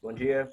Bom dia.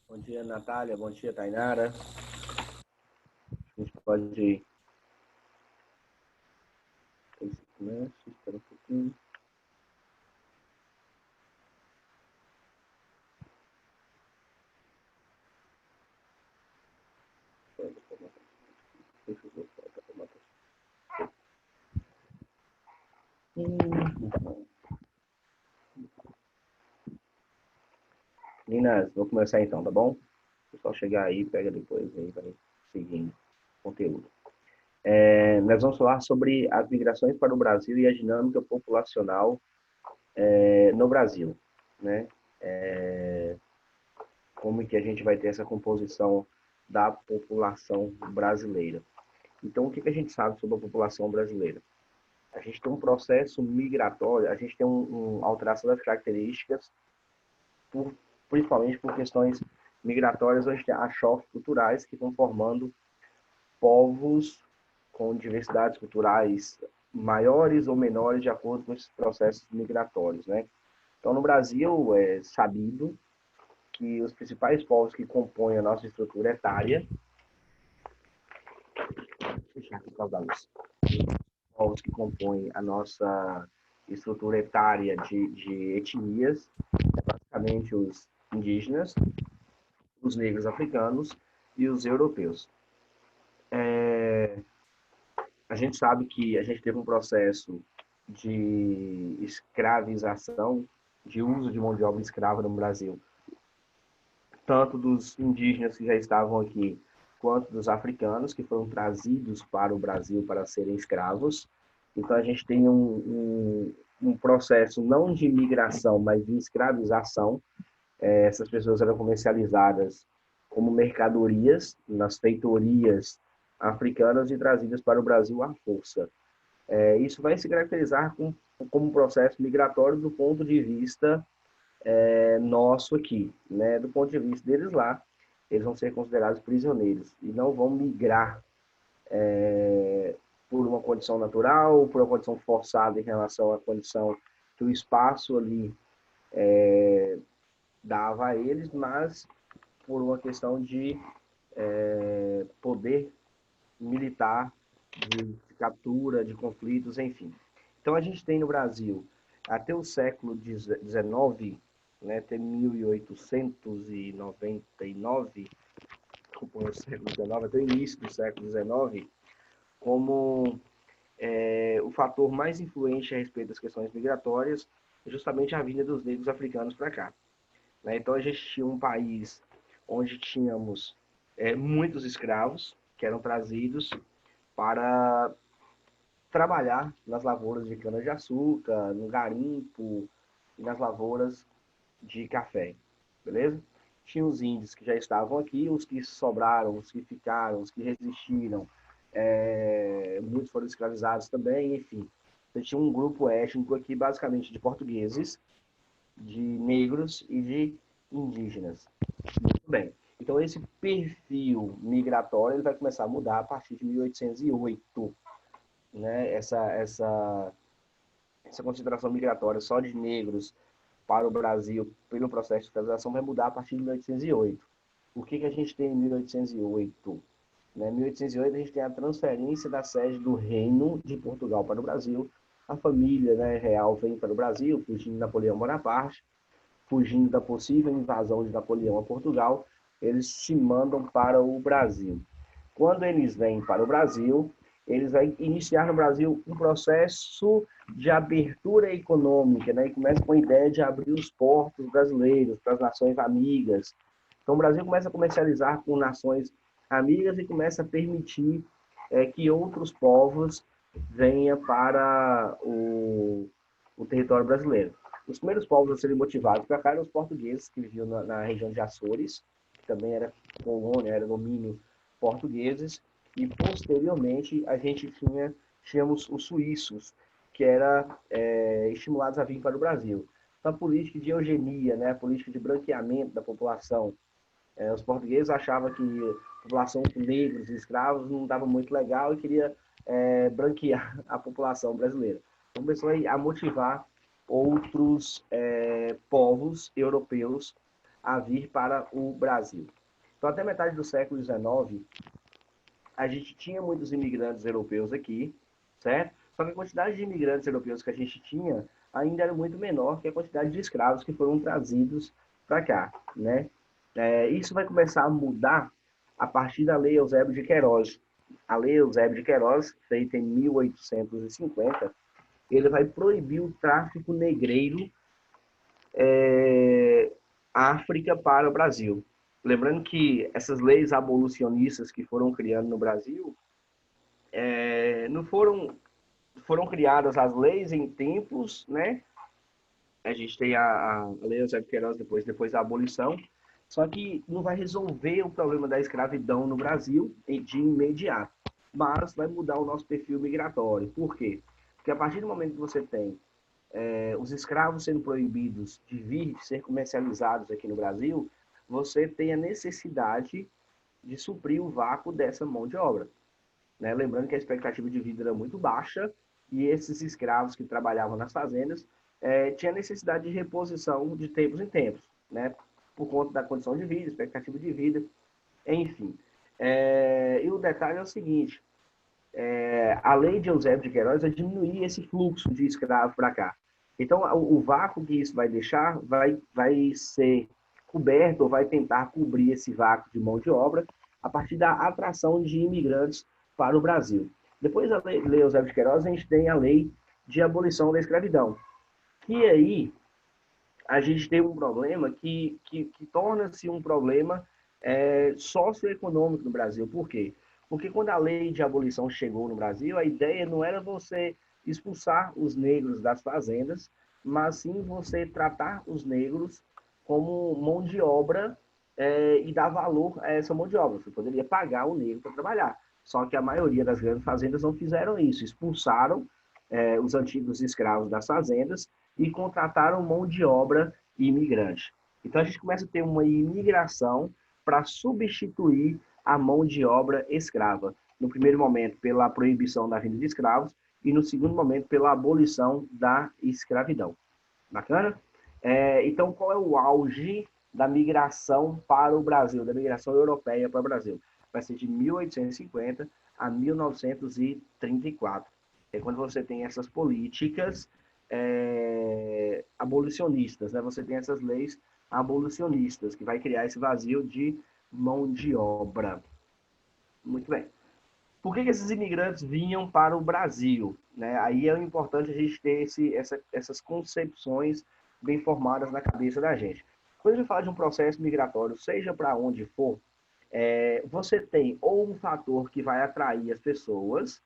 Bom dia, Natália. Bom dia, Tainara. A gente pode... Espera um pouquinho. Meninas, vou começar então, tá bom? O pessoal chegar aí, pega depois aí, vai seguindo o conteúdo. Nós vamos falar sobre as migrações para o Brasil e a dinâmica populacional no Brasil, né? Como que a gente vai ter essa composição da população brasileira. Então, o que a gente sabe sobre a população brasileira? A gente tem um processo migratório, a gente tem uma alteração das características, principalmente por questões migratórias, a gente tem choques culturais que estão formando povos com diversidades culturais maiores ou menores de acordo com esses processos migratórios, né? Então, no Brasil, é sabido que os principais povos que compõem a nossa estrutura etária, deixa aqui por causa da luz, povos que compõem a nossa estrutura etária de etnias, basicamente os indígenas, os negros africanos e os europeus. A gente sabe que a gente teve um processo de escravização, de uso de mão de obra escrava no Brasil, tanto dos indígenas que já estavam aqui, quanto dos africanos que foram trazidos para o Brasil para serem escravos. Então a gente tem um processo não de migração, mas de escravização. Essas pessoas eram comercializadas como mercadorias nas feitorias africanas e trazidas para o Brasil à força. Isso vai se caracterizar como um processo migratório do ponto de vista nosso aqui, né? Do ponto de vista deles lá, eles vão ser considerados prisioneiros e não vão migrar por uma condição natural, por uma condição forçada em relação à condição que o espaço ali dava a eles, mas por uma questão de poder militar, de captura, de conflitos, enfim. Então a gente tem no Brasil, até o século XIX, né, até 1899, o século XIX, até o início do século XIX, como o fator mais influente a respeito das questões migratórias é justamente a vinda dos negros africanos para cá. Né? Então a gente tinha um país onde tínhamos muitos escravos que eram trazidos para trabalhar nas lavouras de cana-de-açúcar, no garimpo e nas lavouras de café, beleza? Tinha os índios que já estavam aqui, os que sobraram, os que ficaram, os que resistiram, muitos foram escravizados também, enfim. Você tinha um grupo étnico aqui, basicamente de portugueses, de negros e de indígenas. Muito bem. Então, esse perfil migratório ele vai começar a mudar a partir de 1808. Né? Essa consideração migratória só de negros para o Brasil pelo processo de escravização vai mudar a partir de 1808. O que a gente tem em 1808? Em 1808 a gente tem a transferência da sede do Reino de Portugal para o Brasil. A família, né, real vem para o Brasil, fugindo de Napoleão Bonaparte, fugindo da possível invasão de Napoleão a Portugal, eles se mandam para o Brasil. Quando eles vêm para o Brasil, eles vão iniciar no Brasil um processo de abertura econômica, né? E começa com a ideia de abrir os portos brasileiros para as nações amigas. Então, o Brasil começa a comercializar com nações amigas e começa a permitir que outros povos venham para o território brasileiro. Os primeiros povos a serem motivados para cá eram os portugueses, que viviam na região de Açores, que também era colônia, era domínio portugueses, e posteriormente a gente tínhamos os suíços, que eram estimulados a vir para o Brasil. Então, a política de eugenia, né, a política de branqueamento da população. Os portugueses achavam que a população com negros e escravos não estava muito legal e queria branquear a população brasileira. Então, começou a motivar outros povos europeus a vir para o Brasil. Então, até metade do século XIX, a gente tinha muitos imigrantes europeus aqui, certo? Só que a quantidade de imigrantes europeus que a gente tinha ainda era muito menor que a quantidade de escravos que foram trazidos para cá, né? Isso vai começar a mudar a partir da Lei Eusébio de Queiroz. A Lei Eusébio de Queiroz, feita em 1850, ele vai proibir o tráfico negreiro África para o Brasil. Lembrando que essas leis abolicionistas que foram criando no Brasil não foram criadas as leis em tempos, né? A gente tem a Lei Eusébio Queiroz depois da abolição, só que não vai resolver o problema da escravidão no Brasil de imediato, mas vai mudar o nosso perfil migratório. Por quê? Porque a partir do momento que você tem os escravos sendo proibidos de vir, de ser comercializados aqui no Brasil, você tem a necessidade de suprir o vácuo dessa mão de obra. Né? Lembrando que a expectativa de vida era muito baixa e esses escravos que trabalhavam nas fazendas tinha necessidade de reposição de tempos em tempos, né? Por conta da condição de vida, expectativa de vida, enfim. E o detalhe é o seguinte, a lei de Eusébio de Queiroz vai diminuir esse fluxo de escravo para cá. Então, o vácuo que isso vai deixar vai ser coberto, ou vai tentar cobrir esse vácuo de mão de obra a partir da atração de imigrantes para o Brasil. Depois da lei Eusébio de Queiroz, a gente tem a lei de abolição da escravidão. E aí, a gente tem um problema que torna-se um problema socioeconômico no Brasil. Por quê? Porque quando a lei de abolição chegou no Brasil, a ideia não era você expulsar os negros das fazendas, mas sim você tratar os negros como mão de obra e dar valor a essa mão de obra. Você poderia pagar o negro para trabalhar. Só que a maioria das grandes fazendas não fizeram isso, expulsaram os antigos escravos das fazendas e contrataram mão de obra imigrante. Então a gente começa a ter uma imigração para substituir a mão de obra escrava. No primeiro momento, pela proibição da vinda de escravos, e no segundo momento, pela abolição da escravidão. Bacana? Então, qual é o auge da migração para o Brasil, da migração europeia para o Brasil? Vai ser de 1850 a 1934. É quando você tem essas políticas abolicionistas, né? Você tem essas leis abolicionistas, que vai criar esse vazio de mão de obra. Muito bem. Por que esses imigrantes vinham para o Brasil? Né? Aí é importante a gente ter essas concepções bem formadas na cabeça da gente. Quando a gente fala de um processo migratório, seja para onde for, você tem ou um fator que vai atrair as pessoas,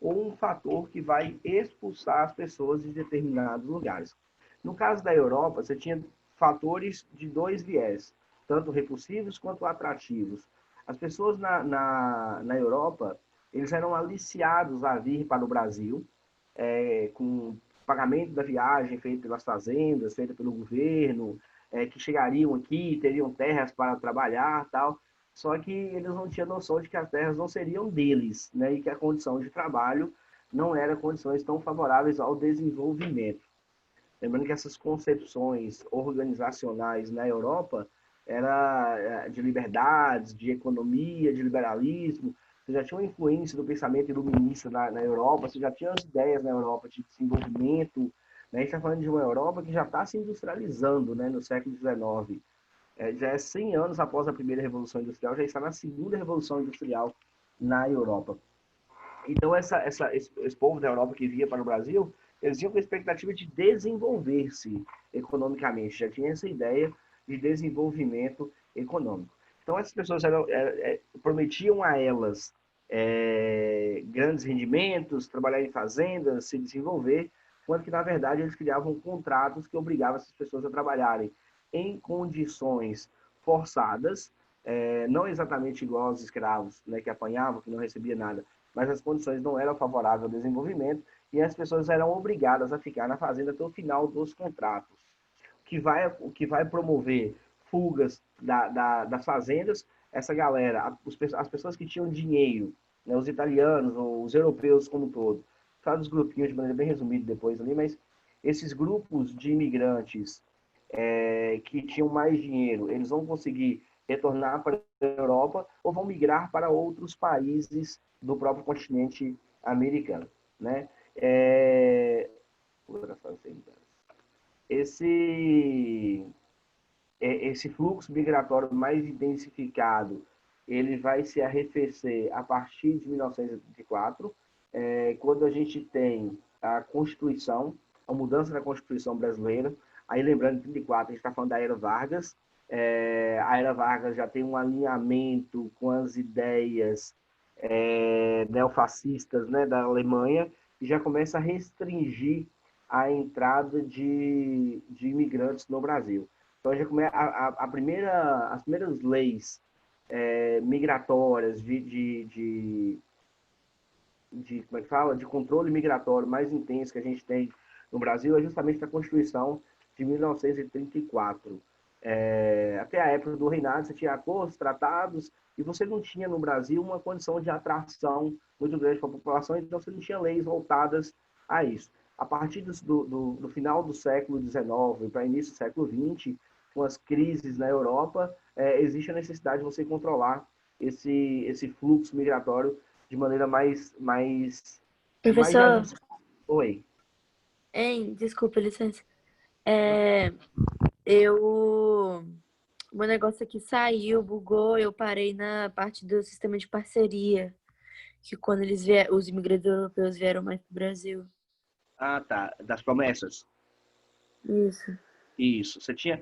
ou um fator que vai expulsar as pessoas de determinados lugares. No caso da Europa, você tinha fatores de dois viés, tanto repulsivos quanto atrativos. As pessoas na Europa, eles eram aliciados a vir para o Brasil, com pagamento da viagem feito pelas fazendas, feita pelo governo, que chegariam aqui, teriam terras para trabalhar, tal. Só que eles não tinham noção de que as terras não seriam deles, né? E que a condição de trabalho não era condições tão favoráveis ao desenvolvimento. Lembrando que essas concepções organizacionais na Europa era de liberdades, de economia, de liberalismo. Você já tinha uma influência do pensamento iluminista na Europa, você já tinha as ideias na Europa de desenvolvimento. Né? A gente está falando de uma Europa que já está se industrializando, né, no século XIX. Já é 100 anos após a primeira Revolução Industrial, já está na segunda Revolução Industrial na Europa. Então, esse povo da Europa que via para o Brasil, eles tinham com a expectativa de desenvolver-se economicamente, já tinha essa ideia de desenvolvimento econômico. Então, essas pessoas prometiam a elas grandes rendimentos, trabalhar em fazendas, se desenvolver, quando que, na verdade, eles criavam contratos que obrigavam essas pessoas a trabalharem em condições forçadas, não exatamente igual aos escravos, né, que apanhavam, que não recebiam nada, mas as condições não eram favoráveis ao desenvolvimento e as pessoas eram obrigadas a ficar na fazenda até o final dos contratos, o que vai promover fugas das fazendas. Essa galera, as pessoas que tinham dinheiro, né, os italianos, os europeus como um todo, fala dos grupinhos de maneira bem resumida depois ali, mas esses grupos de imigrantes que tinham mais dinheiro, eles vão conseguir retornar para a Europa ou vão migrar para outros países do próprio continente americano, né? Esse, esse fluxo migratório mais intensificado, ele vai se arrefecer a partir de 1934, quando a gente tem a Constituição, a mudança da Constituição brasileira. Aí, lembrando, em 34, a gente está falando da Era Vargas. A Era Vargas já tem um alinhamento com as ideias neofascistas, né, da Alemanha, e já começa a restringir a entrada de imigrantes no Brasil. Então, já começa as primeiras leis migratórias como é que fala? De controle migratório mais intenso que a gente tem no Brasil é justamente a Constituição de 1934. Até a época do reinado, você tinha acordos, tratados, e você não tinha no Brasil uma condição de atração muito grande para a população, então você não tinha leis voltadas a isso. A partir do final do século XIX para início do século XX, com as crises na Europa, existe a necessidade de você controlar esse fluxo migratório de maneira mais Professor, Oi. hein, desculpa, licença. É, eu. Meu negócio aqui saiu, bugou, eu parei na parte do sistema de parceria, que quando os imigrantes europeus vieram mais pro Brasil. Ah, tá. Das promessas. Isso. Isso. Você tinha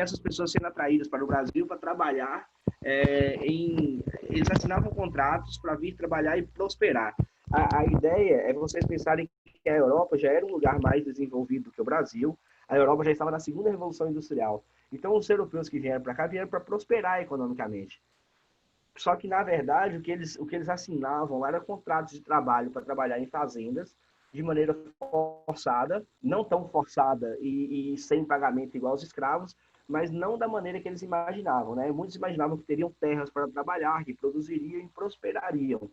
essas pessoas sendo atraídas para o Brasil para trabalhar eles assinavam contratos para vir trabalhar e prosperar. A ideia é vocês pensarem que a Europa já era um lugar mais desenvolvido do que o Brasil. A Europa já estava na segunda revolução industrial. Então, os europeus que vieram para cá vieram para prosperar economicamente. Só que, na verdade, o que eles assinavam era contratos de trabalho para trabalhar em fazendas de maneira forçada, não tão forçada e sem pagamento igual aos escravos, mas não da maneira que eles imaginavam. Né? Muitos imaginavam que teriam terras para trabalhar, que produziriam e prosperariam.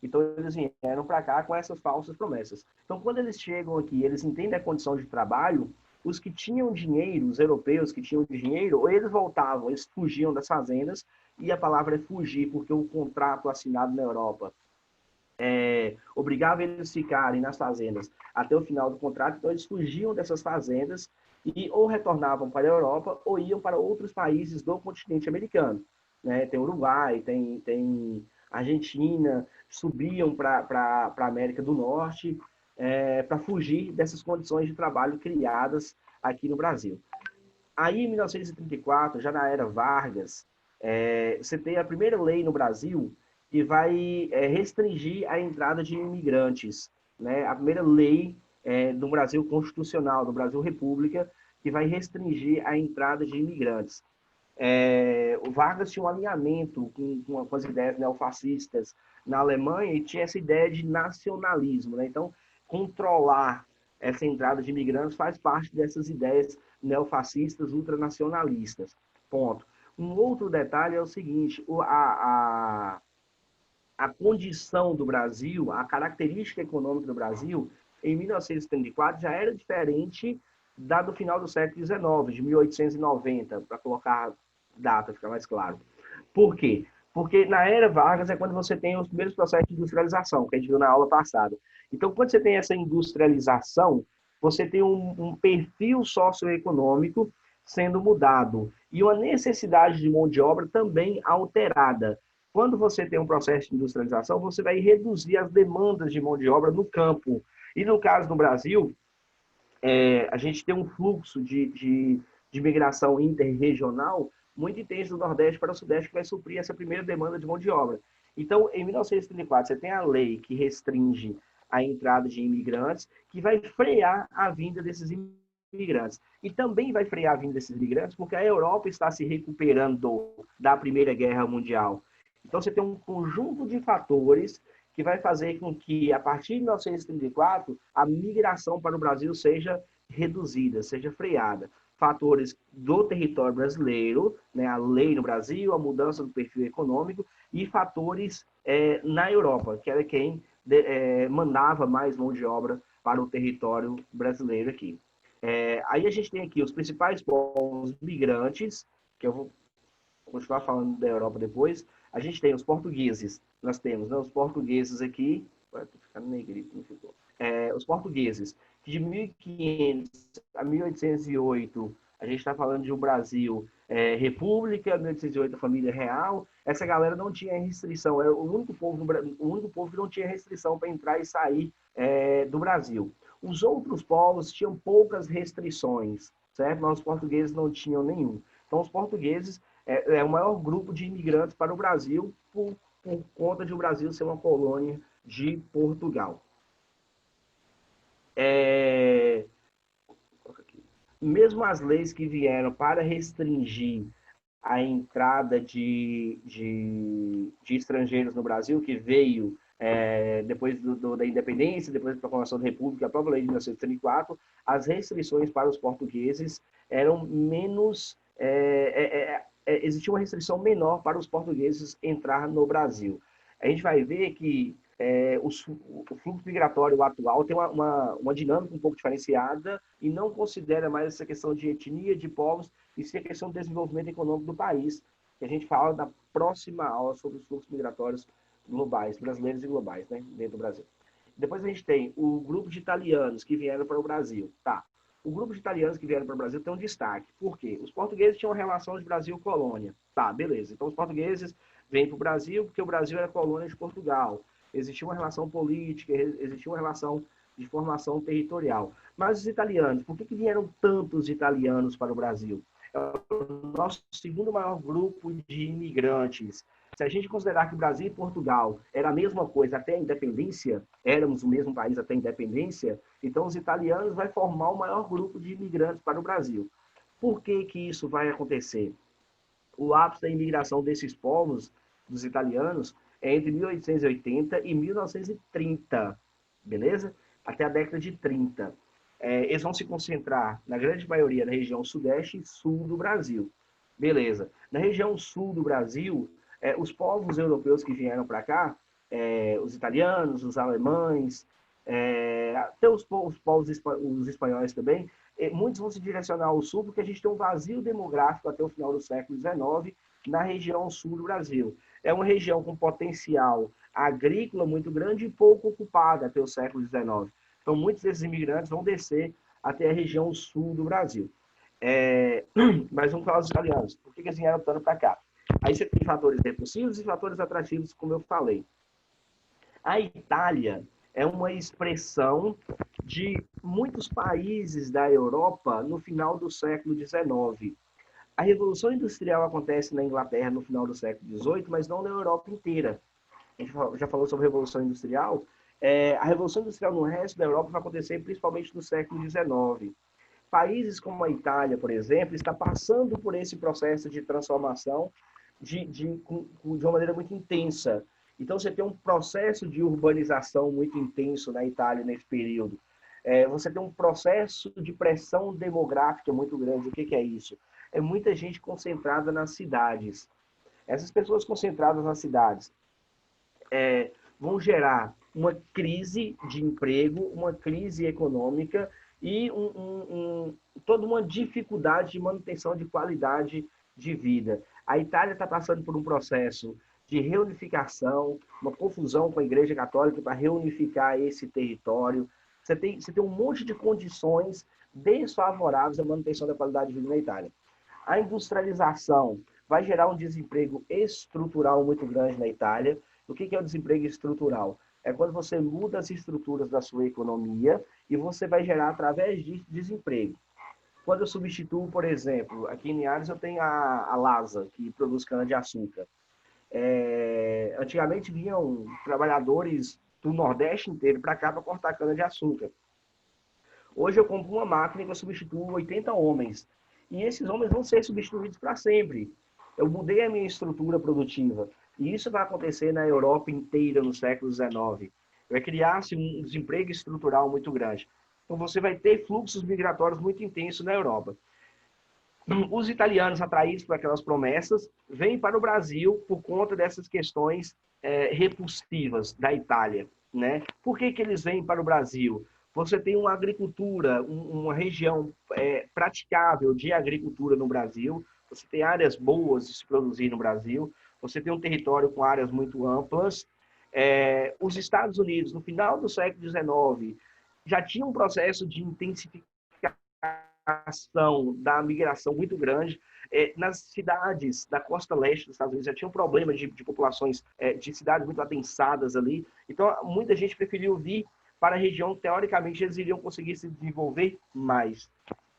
Então, eles vieram para cá com essas falsas promessas. Então, quando eles chegam aqui, eles entendem a condição de trabalho, os que tinham dinheiro, os europeus que tinham dinheiro, ou eles voltavam, eles fugiam das fazendas, e a palavra é fugir, porque o contrato assinado na Europa obrigava eles a ficarem nas fazendas até o final do contrato, então eles fugiam dessas fazendas e ou retornavam para a Europa ou iam para outros países do continente americano. Né? Tem Uruguai, tem Argentina, subiam para a América do Norte para fugir dessas condições de trabalho criadas aqui no Brasil. Aí, em 1934, já na era Vargas, você tem a primeira lei no Brasil que vai restringir a entrada de imigrantes. Né? A primeira lei do Brasil constitucional, do Brasil República, que vai restringir a entrada de imigrantes. O Vargas tinha um alinhamento com as ideias neofascistas na Alemanha e tinha essa ideia de nacionalismo. Né? Então, controlar essa entrada de imigrantes faz parte dessas ideias neofascistas, ultranacionalistas. Ponto. Um outro detalhe é o seguinte, a condição do Brasil, a característica econômica do Brasil, em 1934 já era diferente da do final do século XIX, de 1890, para colocar data, fica mais claro. Por quê? Porque na era Vargas é quando você tem os primeiros processos de industrialização, que a gente viu na aula passada. Então, quando você tem essa industrialização, você tem um perfil socioeconômico sendo mudado e uma necessidade de mão de obra também alterada. Quando você tem um processo de industrialização, você vai reduzir as demandas de mão de obra no campo. E no caso do Brasil, a gente tem um fluxo de migração interregional muito intenso do Nordeste para o Sudeste que vai suprir essa primeira demanda de mão de obra. Então, em 1934, você tem a lei que restringe a entrada de imigrantes, que vai frear a vinda desses imigrantes. E também vai frear a vinda desses imigrantes porque a Europa está se recuperando da Primeira Guerra Mundial. Então, você tem um conjunto de fatores que vai fazer com que, a partir de 1934, a migração para o Brasil seja reduzida, seja freada. Fatores do território brasileiro, né, a lei no Brasil, a mudança do perfil econômico, e fatores na Europa, que era quem mandava mais mão de obra para o território brasileiro aqui. Aí a gente tem aqui os principais povos migrantes, que eu vou continuar falando da Europa depois. A gente tem os portugueses, nós temos, né, os portugueses aqui, estou ficando negrito, não ficou. Os portugueses, que de 1500 a 1808, a gente está falando de um Brasil república, 1808 a família real, essa galera não tinha restrição, era o único povo que não tinha restrição para entrar e sair do Brasil. Os outros povos tinham poucas restrições, certo? Mas os portugueses não tinham nenhum. Então, os portugueses é o maior grupo de imigrantes para o Brasil por conta de o Brasil ser uma colônia de Portugal. Mesmo as leis que vieram para restringir a entrada de estrangeiros no Brasil, que veio depois da independência, depois da proclamação da República, a própria lei de 1934, as restrições para os portugueses eram menos... existia uma restrição menor para os portugueses entrar no Brasil. A gente vai ver que o fluxo migratório atual tem uma dinâmica um pouco diferenciada e não considera mais essa questão de etnia, de povos, e sim a questão do desenvolvimento econômico do país, que a gente fala na próxima aula sobre os fluxos migratórios globais, brasileiros e globais, né, dentro do Brasil. Depois a gente tem o grupo de italianos que vieram para o Brasil. Tá. O grupo de italianos que vieram para o Brasil tem um destaque. Por quê? Os portugueses tinham uma relação de Brasil-colônia. Tá, beleza. Então, os portugueses vêm para o Brasil porque o Brasil era colônia de Portugal. Existia uma relação política, existia uma relação de formação territorial. Mas os italianos, por que vieram tantos italianos para o Brasil? É o nosso segundo maior grupo de imigrantes. Se a gente considerar que o Brasil e Portugal era a mesma coisa até a independência, éramos o mesmo país até a independência, então os italianos vai formar o maior grupo de imigrantes para o Brasil. Por que isso vai acontecer? O ápice da imigração desses povos, dos italianos, é entre 1880 e 1930, beleza? Até a década de 30. Eles vão se concentrar, na grande maioria, na região sudeste e sul do Brasil. Beleza. Na região sul do Brasil, os povos europeus que vieram para cá, os italianos, os alemães, até os povos os espanhóis também, muitos vão se direcionar ao sul, porque a gente tem um vazio demográfico até o final do século XIX na região sul do Brasil. é uma região com potencial agrícola muito grande e pouco ocupada até o século XIX. Então, muitos desses imigrantes vão descer até a região sul do Brasil. Mas vamos falar dos italianos. Por que eles vieram tanto para cá? Aí você tem fatores repulsivos e fatores atrativos, como eu falei. A Itália é uma expressão de muitos países da Europa no final do século XIX. A Revolução Industrial acontece na Inglaterra no final do século XVIII, mas não na Europa inteira. A gente já falou sobre a Revolução Industrial. A Revolução Industrial no resto da Europa vai acontecer principalmente no século XIX. Países como a Itália, por exemplo, está passando por esse processo de transformação de uma maneira muito intensa. Então, você tem um processo de urbanização muito intenso na Itália nesse período. Você tem um processo de pressão demográfica muito grande. O que é isso? É muita gente concentrada nas cidades. Essas pessoas concentradas nas cidades vão gerar uma crise de emprego, uma crise econômica e toda uma dificuldade de manutenção de qualidade de vida. A Itália está passando por um processo de reunificação, uma confusão com a Igreja Católica para reunificar esse território. Você tem um monte de condições desfavoráveis à manutenção da qualidade de vida na Itália. A industrialização vai gerar um desemprego estrutural muito grande na Itália. O que é o desemprego estrutural? É quando você muda as estruturas da sua economia e você vai gerar através de desemprego. Quando eu substituo, por exemplo, aqui em Linhares eu tenho a Lasa, que produz cana-de-açúcar. Antigamente vinham trabalhadores do Nordeste inteiro para cá para cortar cana-de-açúcar. Hoje eu compro uma máquina que eu substituo 80 homens. E esses homens vão ser substituídos para sempre. Eu mudei a minha estrutura produtiva. E isso vai acontecer na Europa inteira no século XIX. Vai criar-se um desemprego estrutural muito grande. Então você vai ter fluxos migratórios muito intensos na Europa. Os italianos, atraídos por aquelas promessas, vêm para o Brasil por conta dessas questões repulsivas da Itália. Né? Por que eles vêm para o Brasil? Você tem uma agricultura, uma região praticável de agricultura no Brasil, você tem áreas boas de se produzir no Brasil, você tem um território com áreas muito amplas. Os Estados Unidos, no final do século XIX, já tinha um processo de intensificação da migração muito grande. Nas cidades da costa leste dos Estados Unidos já tinha um problema de populações, de cidades muito adensadas ali. Então, muita gente preferiu vir para a região, teoricamente, eles iriam conseguir se desenvolver mais.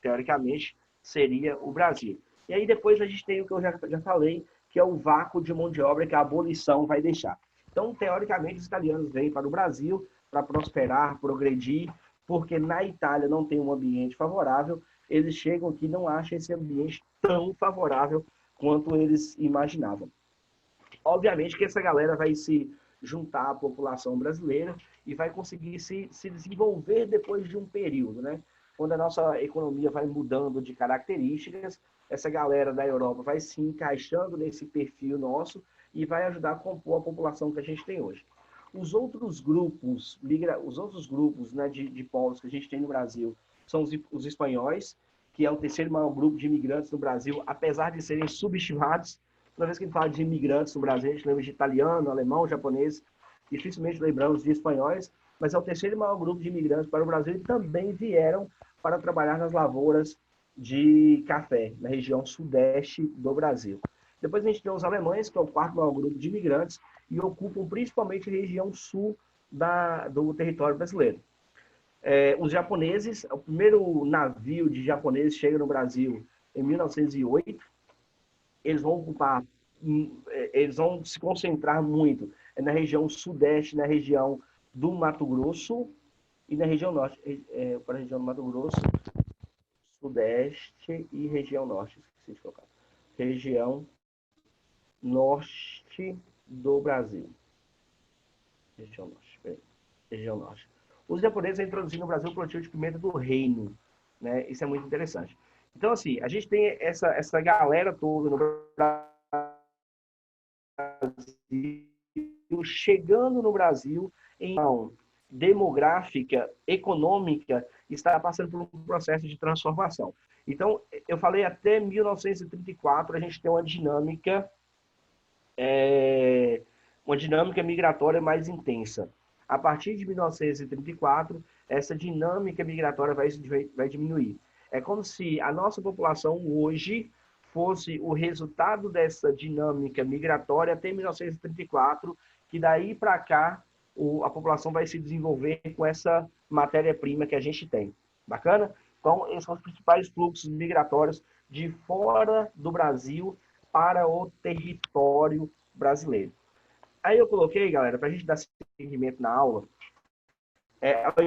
Teoricamente, seria o Brasil. E aí depois a gente tem o que eu já falei, que é o vácuo de mão de obra que a abolição vai deixar. Então, teoricamente, os italianos vêm para o Brasil para prosperar, progredir, porque na Itália não tem um ambiente favorável, eles chegam aqui e não acham esse ambiente tão favorável quanto eles imaginavam. Obviamente que essa galera vai se juntar à população brasileira e vai conseguir se desenvolver depois de um período, né? Quando a nossa economia vai mudando de características, essa galera da Europa vai se encaixando nesse perfil nosso e vai ajudar a compor a população que a gente tem hoje. Os outros grupos, né, de povos que a gente tem no Brasil são os espanhóis, que é o terceiro maior grupo de imigrantes no Brasil, apesar de serem subestimados. Toda vez que a gente fala de imigrantes no Brasil, a gente lembra de italiano, alemão, japonês, dificilmente lembramos de espanhóis, mas é o terceiro maior grupo de imigrantes para o Brasil e também vieram para trabalhar nas lavouras de café, na região sudeste do Brasil. Depois a gente tem os alemães, que é o quarto maior grupo de imigrantes, e ocupam principalmente a região sul do território brasileiro. Os japoneses, o primeiro navio de japoneses chega no Brasil em 1908, eles vão se concentrar muito na região sudeste, na região do Mato Grosso e na região norte, para a região do Mato Grosso, sudeste e região norte, esqueci de colocar. Região norte do Brasil. Região norte. Os japoneses introduziram no Brasil o plantio de pimenta do reino, né? Isso é muito interessante. Então, assim, a gente tem essa galera toda no Brasil, chegando no Brasil em demográfica, econômica, está passando por um processo de transformação. Então, eu falei até 1934, a gente tem uma dinâmica uma dinâmica migratória mais intensa. A partir de 1934, essa dinâmica migratória vai diminuir. É como se a nossa população hoje fosse o resultado dessa dinâmica migratória até 1934, que daí para cá a população vai se desenvolver com essa matéria-prima que a gente tem. Bacana? Então, esses são os principais fluxos migratórios de fora do Brasil para o território brasileiro. Aí eu coloquei, galera, para a gente dar seguimento na aula, ao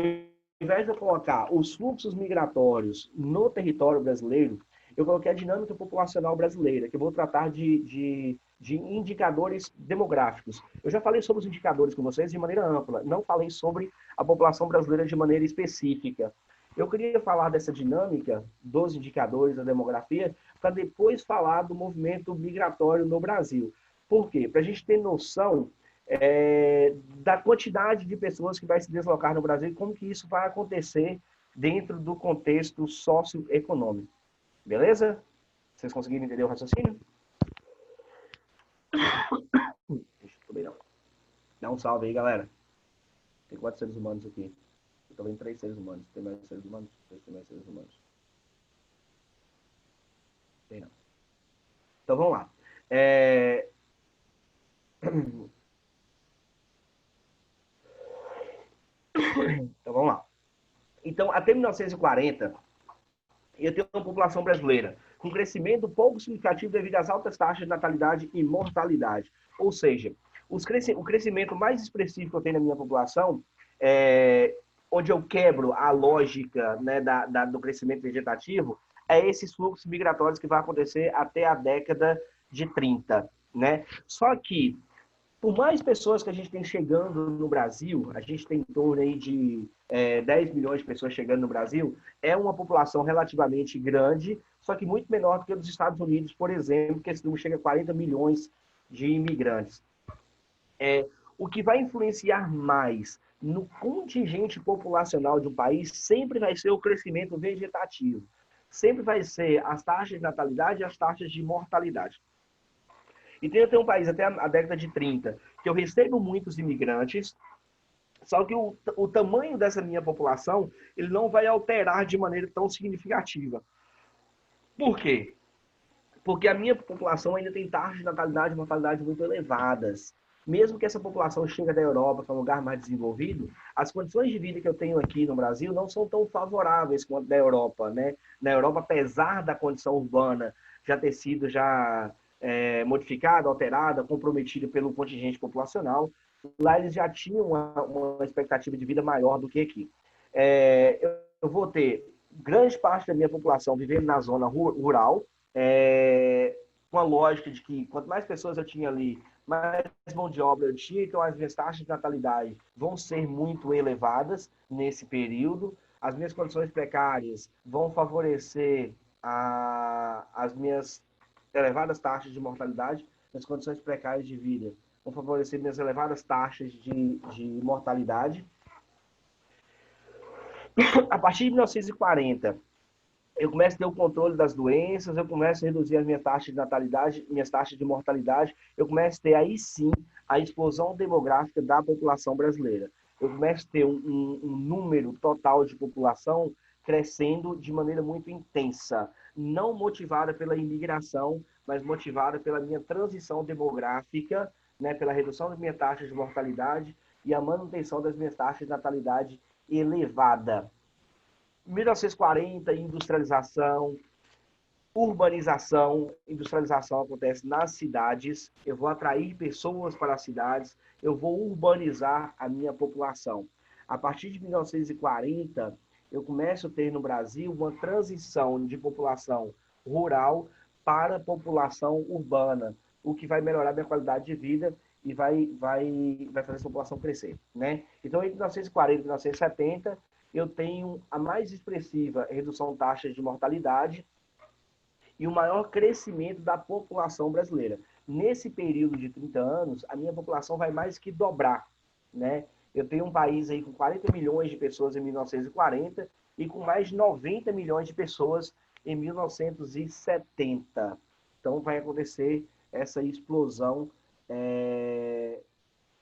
invés de eu colocar os fluxos migratórios no território brasileiro, eu coloquei a dinâmica populacional brasileira, que eu vou tratar de indicadores demográficos. Eu já falei sobre os indicadores com vocês de maneira ampla, não falei sobre a população brasileira de maneira específica. Eu queria falar dessa dinâmica dos indicadores da demografia para depois falar do movimento migratório no Brasil. Por quê? Para a gente ter noção da quantidade de pessoas que vai se deslocar no Brasil e como que isso vai acontecer dentro do contexto socioeconômico. Beleza? Vocês conseguiram entender o raciocínio? Dá um salve aí, galera. Tem 4 seres humanos aqui. Eu tô vendo 3 seres humanos. Tem mais seres humanos? Tem mais seres humanos. Tem não. Então vamos lá. Então vamos lá. Então, até 1940, eu tenho uma população brasileira com crescimento pouco significativo devido às altas taxas de natalidade e mortalidade. Ou seja, o crescimento mais expressivo que eu tenho na minha população, onde eu quebro a lógica, né, do crescimento vegetativo, é esses fluxos migratórios que vai acontecer até a década de 30. Né? Só que, por mais pessoas que a gente tem chegando no Brasil, a gente tem em torno aí de 10 milhões de pessoas chegando no Brasil, é uma população relativamente grande, só que muito menor do que nos Estados Unidos, por exemplo, que esse número chega a 40 milhões de imigrantes. O que vai influenciar mais no contingente populacional de um país sempre vai ser o crescimento vegetativo. Sempre vai ser as taxas de natalidade e as taxas de mortalidade. E tem um país até a década de 30 que eu recebo muitos imigrantes, só que o tamanho dessa minha população ele não vai alterar de maneira tão significativa. Por quê? Porque a minha população ainda tem taxas de natalidade e mortalidade muito elevadas. Mesmo que essa população chegue da Europa, que é um lugar mais desenvolvido, as condições de vida que eu tenho aqui no Brasil não são tão favoráveis quanto da Europa. Né? Na Europa, apesar da condição urbana já ter sido modificada, alterada, comprometida pelo contingente populacional, lá eles já tinham uma expectativa de vida maior do que aqui. Eu vou ter grande parte da minha população vivendo na zona rural, com a lógica de que quanto mais pessoas eu tinha ali, mais mão de obra eu tinha, então as minhas taxas de natalidade vão ser muito elevadas nesse período, as minhas condições precárias vão favorecer as minhas elevadas taxas de mortalidade, as condições precárias de vida vão favorecer minhas elevadas taxas de mortalidade. A partir de 1940, eu começo a ter o controle das doenças, eu começo a reduzir as minhas taxas de natalidade, minhas taxas de mortalidade, eu começo a ter aí sim a explosão demográfica da população brasileira. Eu começo a ter um número total de população crescendo de maneira muito intensa, não motivada pela imigração, mas motivada pela minha transição demográfica, né, pela redução das minhas taxas de mortalidade e a manutenção das minhas taxas de natalidade elevada. 1940, industrialização, urbanização, industrialização acontece nas cidades, eu vou atrair pessoas para as cidades, eu vou urbanizar a minha população. A partir de 1940, eu começo a ter no Brasil uma transição de população rural para população urbana, o que vai melhorar a minha qualidade de vida e vai fazer essa população crescer. Né? Então, entre 1940 e 1970, eu tenho a mais expressiva redução de taxas de mortalidade e o maior crescimento da população brasileira. Nesse período de 30 anos, a minha população vai mais que dobrar. Né? Eu tenho um país aí com 40 milhões de pessoas em 1940 e com mais de 90 milhões de pessoas em 1970. Então, vai acontecer essa explosão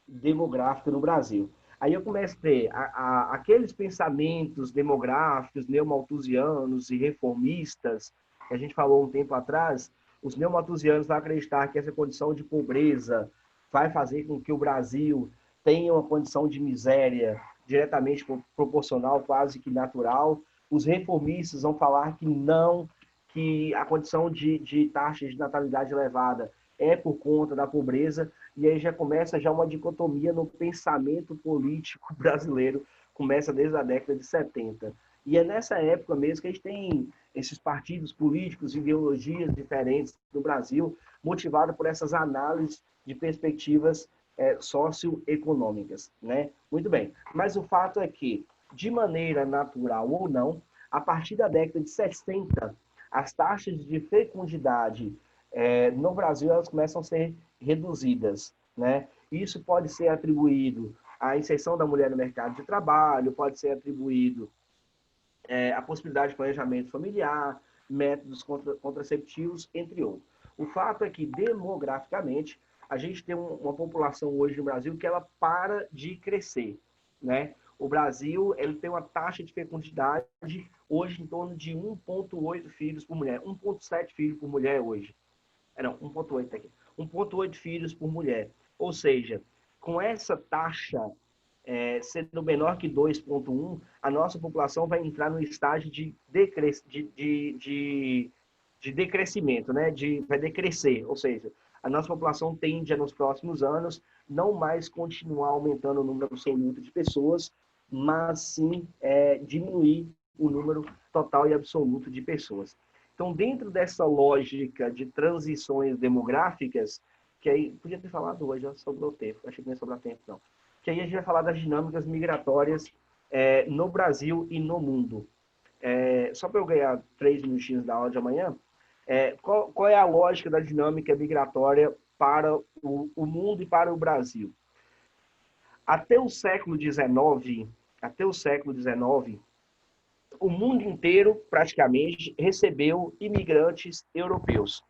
demográfica no Brasil. Aí eu começo a ter aqueles pensamentos demográficos neomalthusianos e reformistas que a gente falou um tempo atrás. Os neomalthusianos vão acreditar que essa condição de pobreza vai fazer com que o Brasil tenha uma condição de miséria diretamente proporcional, quase que natural. Os reformistas vão falar que não, que a condição de taxa de natalidade elevada é por conta da pobreza, e aí já começa já uma dicotomia no pensamento político brasileiro, começa desde a década de 70. E é nessa época mesmo que a gente tem esses partidos políticos, ideologias diferentes no Brasil, motivado por essas análises de perspectivas socioeconômicas, né? Muito bem. Mas o fato é que, de maneira natural ou não, a partir da década de 60, as taxas de fecundidade no Brasil elas começam a ser reduzidas, né? Isso pode ser atribuído à inserção da mulher no mercado de trabalho, pode ser atribuído à possibilidade de planejamento familiar, métodos contraceptivos, entre outros. O fato é que, demograficamente, a gente tem uma população hoje no Brasil que ela para de crescer, né? O Brasil ele tem uma taxa de fecundidade hoje em torno de 1,8 filhos por mulher, 1,7 filhos por mulher hoje. Não, 1,8 aqui. 1,8 filhos por mulher. Ou seja, com essa taxa sendo menor que 2,1, a nossa população vai entrar no estágio de decrescimento, né? Vai decrescer, ou seja, a nossa população tende a, nos próximos anos, não mais continuar aumentando o número absoluto de pessoas, mas sim diminuir o número total e absoluto de pessoas. Então, dentro dessa lógica de transições demográficas, que aí, podia ter falado hoje, já sobrou tempo, achei que não ia sobrar tempo, não. Que aí a gente vai falar das dinâmicas migratórias no Brasil e no mundo. Só para eu ganhar 3 minutinhos da aula de amanhã, qual é a lógica da dinâmica migratória para o mundo e para o Brasil? Até o século XIX, o mundo inteiro, praticamente, recebeu imigrantes europeus.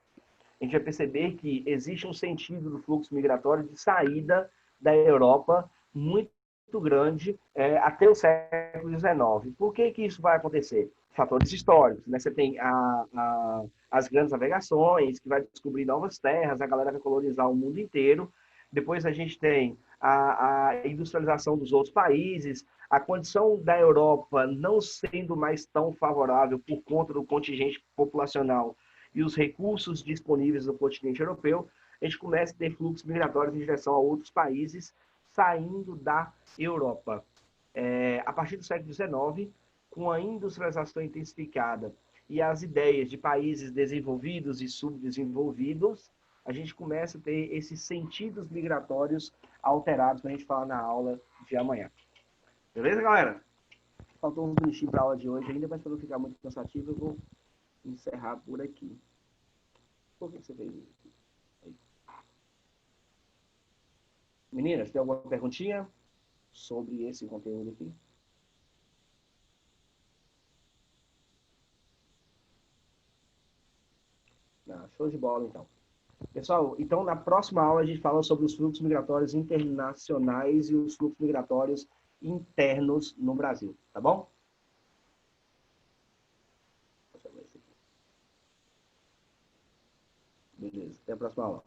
A gente vai perceber que existe um sentido do fluxo migratório de saída da Europa muito grande até o século XIX. Por que isso vai acontecer? Fatores históricos, né? Você tem as grandes navegações, que vai descobrir novas terras, a galera vai colonizar o mundo inteiro. Depois a gente tem a industrialização dos outros países, a condição da Europa não sendo mais tão favorável por conta do contingente populacional e os recursos disponíveis no continente europeu, a gente começa a ter fluxos migratórios em direção a outros países saindo da Europa. A partir do século XIX, com a industrialização intensificada e as ideias de países desenvolvidos e subdesenvolvidos, a gente começa a ter esses sentidos migratórios alterados, que a gente fala na aula de amanhã. Beleza, galera? Faltou uns minutinhos para a aula de hoje ainda, mas para não ficar muito cansativo, eu vou encerrar por aqui. Por que você fez isso? Aí. Meninas, tem alguma perguntinha sobre esse conteúdo aqui? Não, show de bola, então. Pessoal, então na próxima aula a gente fala sobre os fluxos migratórios internacionais e os fluxos migratórios internos no Brasil, tá bom? Beleza, até a próxima aula.